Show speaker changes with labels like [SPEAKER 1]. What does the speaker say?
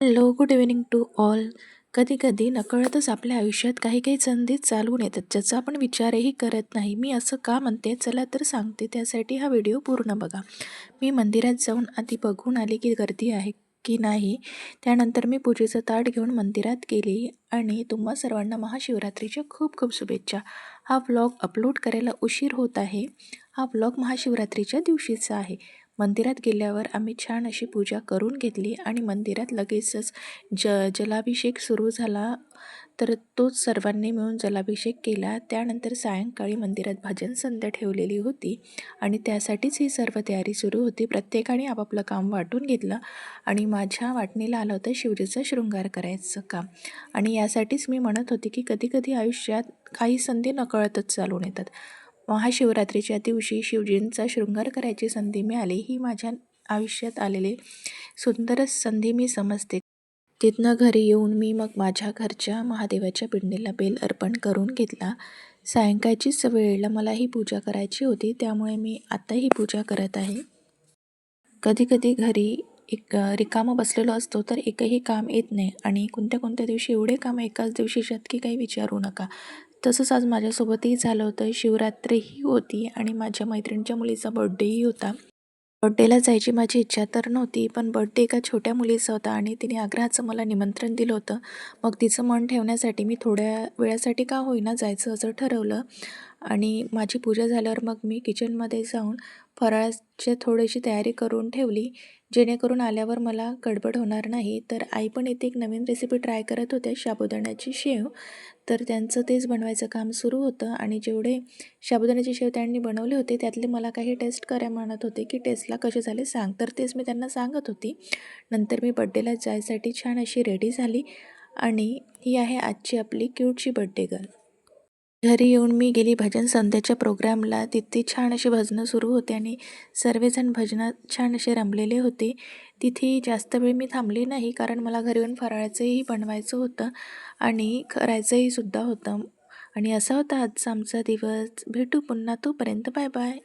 [SPEAKER 1] Hello, good evening to all. कधी-कधी नकळतच आपल्या आयुष्यात काही काही संधी चालून येतात, ज्याचा आपण विचारही करत नाही. मी असं का म्हणते? चला तर सांगते. त्यासाठी हा व्हिडिओ पूर्ण बघा. मी मंदिरात जाऊन आधी बघून आले की गर्दी आहे की नाही. त्यानंतर मी पूजेचं ताट घेऊन मंदिरात गेली आणि तुम्हा सर्वांना महाशिवरात्रीच्या खूप खूप शुभेच्छा. हा व्लॉग अपलोड करायला उशीर होत आहे. हा व्लॉग महाशिवरात्रीच्या दिवशीचा आहे. मंदिरात गेल्यावर आम्ही छान अशी पूजा करून घेतली आणि मंदिरात लगेचच जलाभिषेक सुरू झाला. तर तोच सर्वांनी मिळून जलाभिषेक केला. त्यानंतर सायंकाळी मंदिरात भजन संध्या ठेवलेली होती आणि त्यासाठीच ही सर्व तयारी सुरू होती. प्रत्येकाने आपापलं काम वाटून घेतलं आणि माझ्या वाटणीला आलं होतं शिवजीचा शृंगार करायचं काम. आणि यासाठीच मी म्हणत होते की कधीकधी आयुष्यात काही संधी नकळतच चालून येतात. महाशिवरात्रीच्या दिवशी शिवजींचा शृंगार करायची संधी मिळाली, ही माझ्या आयुष्यात आलेली सुंदरच संधी मी समजते. तिथनं घरी येऊन मी मग माझ्या घरच्या महादेवाच्या पिंडीला बेल अर्पण करून घेतला. सायंकाळचीच वेळेला मला ही पूजा करायची होती, त्यामुळे मी आता ही पूजा करत आहे. कधीकधी घरी रिकामं बसलेलो असतो तर एकही काम येत नाही आणि कोणत्या कोणत्या दिवशी एवढे काम एकाच दिवशी येतात की काही विचारू नका. तसंच आज माझ्यासोबतही झालं होतं. शिवरात्रीही होती आणि माझ्या मैत्रिणीच्या मुलीचा बर्थडेही होता. बर्थडेला जायची माझी इच्छा तर नव्हती, पण बर्थडे एका छोट्या मुलीचा होता आणि तिने आग्रहाचं मला निमंत्रण दिलं होतं. मग तिचं मन ठेवण्यासाठी मी थोड्या वेळासाठी का होईना जायचं असं ठरवलं आणि माझी पूजा झाल्यावर मग मी किचनमध्ये जाऊन फराळाची थोडीशी तयारी करून ठेवली, जेणेकरून आल्यावर मला गडबड होणार नाही. तर आई पण इथे एक नवीन रेसिपी ट्राय करत होत्या, साबुदाण्याची शेव. तर त्यांचं तेच बनवायचं काम सुरू होतं आणि जेवढे साबुदाण्याची शेव त्यांनी बनवले होते त्यातले मला काही टेस्ट करा म्हणत होते की टेस्टला कसे झाले सांग. तर तेच मी त्यांना सांगत होती. नंतर मी बड्डेला जायसाठी छान अशी रेडी झाली आणि ही आहे आजची आपली क्यूटची बड्डे गर्ल. घरी येऊन मी गेली भजन संध्याच्या प्रोग्रामला. तिथे छान अशी भजनं सुरू होते आणि सर्वजण भजनात छान असे रमलेले होते. तिथे जास्त वेळ मी थांबली नाही, कारण मला घरी येऊन फराळाचंही बनवायचं होतं आणि करायचंही सुद्धा होतं. आणि असा होता आजचा आमचा दिवस. भेटू पुन्हा, तोपर्यंत बाय बाय.